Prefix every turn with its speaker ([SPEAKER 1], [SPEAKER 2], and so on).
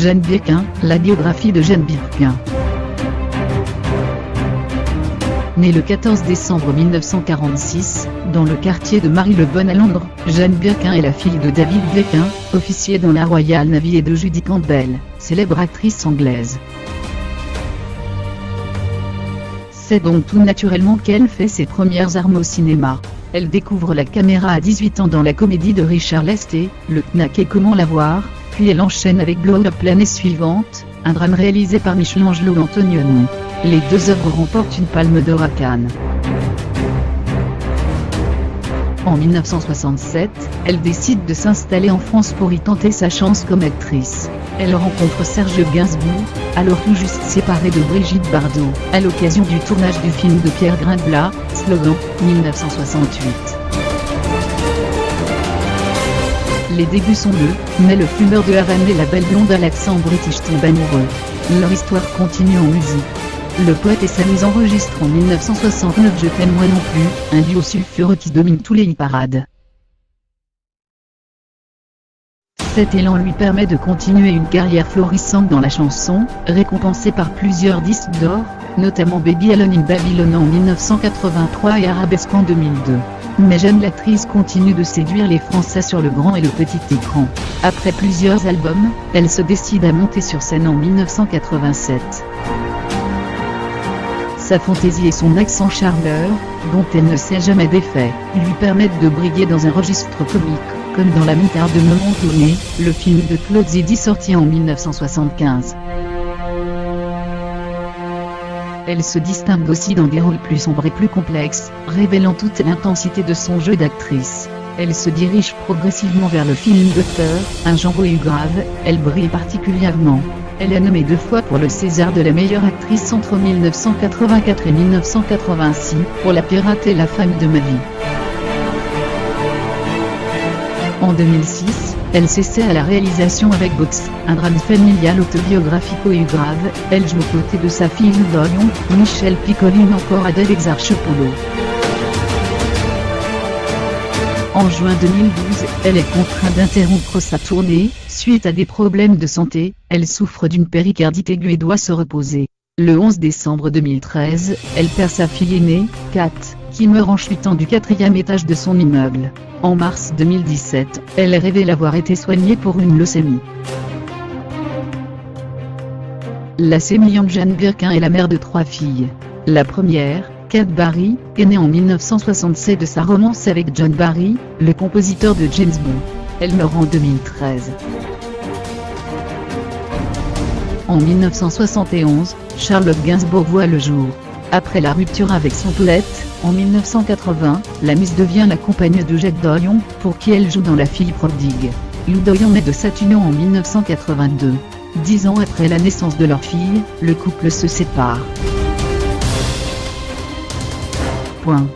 [SPEAKER 1] Jeanne Birkin, la biographie de Jeanne Birkin. Née le 14 décembre 1946, dans le quartier de Marylebone à Londres, Jeanne Birkin est la fille de David Birkin, officier dans la Royal Navy, et de Judy Campbell, célèbre actrice anglaise. C'est donc tout naturellement qu'elle fait ses premières armes au cinéma. Elle découvre la caméra à 18 ans dans la comédie de Richard Lestey, Le Knack et Comment l'avoir, puis elle enchaîne avec Blow Up l'année suivante, un drame réalisé par Michelangelo Antonioni. Les deux œuvres remportent une Palme d'Or à Cannes. En 1967, elle décide de s'installer en France pour y tenter sa chance comme actrice. Elle rencontre Serge Gainsbourg, alors tout juste séparé de Brigitte Bardot, à l'occasion du tournage du film de Pierre Grinblat, Slogan, 1968. Les débuts sont bleus, mais le fumeur de Havane et la belle blonde à l'accent british tombent amoureux. Leur histoire continue en musique. Le poète et sa mise enregistre en 1969 Je t'aime moi non plus, un duo sulfureux qui domine tous les hit-parades. Cet élan lui permet de continuer une carrière florissante dans la chanson, récompensée par plusieurs disques d'or, notamment Baby Alone in Babylon en 1983 et Arabesque en 2002. Mais Jeanne l'actrice continue de séduire les Français sur le grand et le petit écran. Après plusieurs albums, elle se décide à monter sur scène en 1987. Sa fantaisie et son accent charmeur, dont elle ne s'est jamais défait, lui permettent de briller dans un registre comique, comme dans La moutarde de Momon-Tourné, le film de Claude Zidi sorti en 1975. Elle se distingue aussi dans des rôles plus sombres et plus complexes, révélant toute l'intensité de son jeu d'actrice. Elle se dirige progressivement vers le film d'auteur, un genre grave, elle brille particulièrement. Elle est nommée 2 fois pour le César de la meilleure actrice entre 1984 et 1986, pour La Pirate et La femme de ma vie. En 2006, elle s'essaie à la réalisation avec Box, un drame familial autobiographico-grave. Elle joue aux côtés de sa fille Dorion, Michel Piccoli ou encore Adèle Exarchopoulos. En juin 2012, elle est contrainte d'interrompre sa tournée, suite à des problèmes de santé. Elle souffre d'une péricardite aiguë et doit se reposer. Le 11 décembre 2013, elle perd sa fille aînée, Kat, qui meurt en chutant du 4e étage de son immeuble. En mars 2017, elle révèle avoir été soignée pour une leucémie. La sémillante Jeanne Birkin est la mère de 3 filles. La première, Kate Barry, est née en 1967 de sa romance avec John Barry, le compositeur de James Bond. Elle meurt en 2013. En 1971, Charlotte Gainsbourg voit le jour. Après la rupture avec son poète, en 1980, la Miss devient la compagne de Jacques Doyon, pour qui elle joue dans La fille prodigue. Lou Doyon naît de cette union en 1982. 10 ans après la naissance de leur fille, le couple se sépare. Point.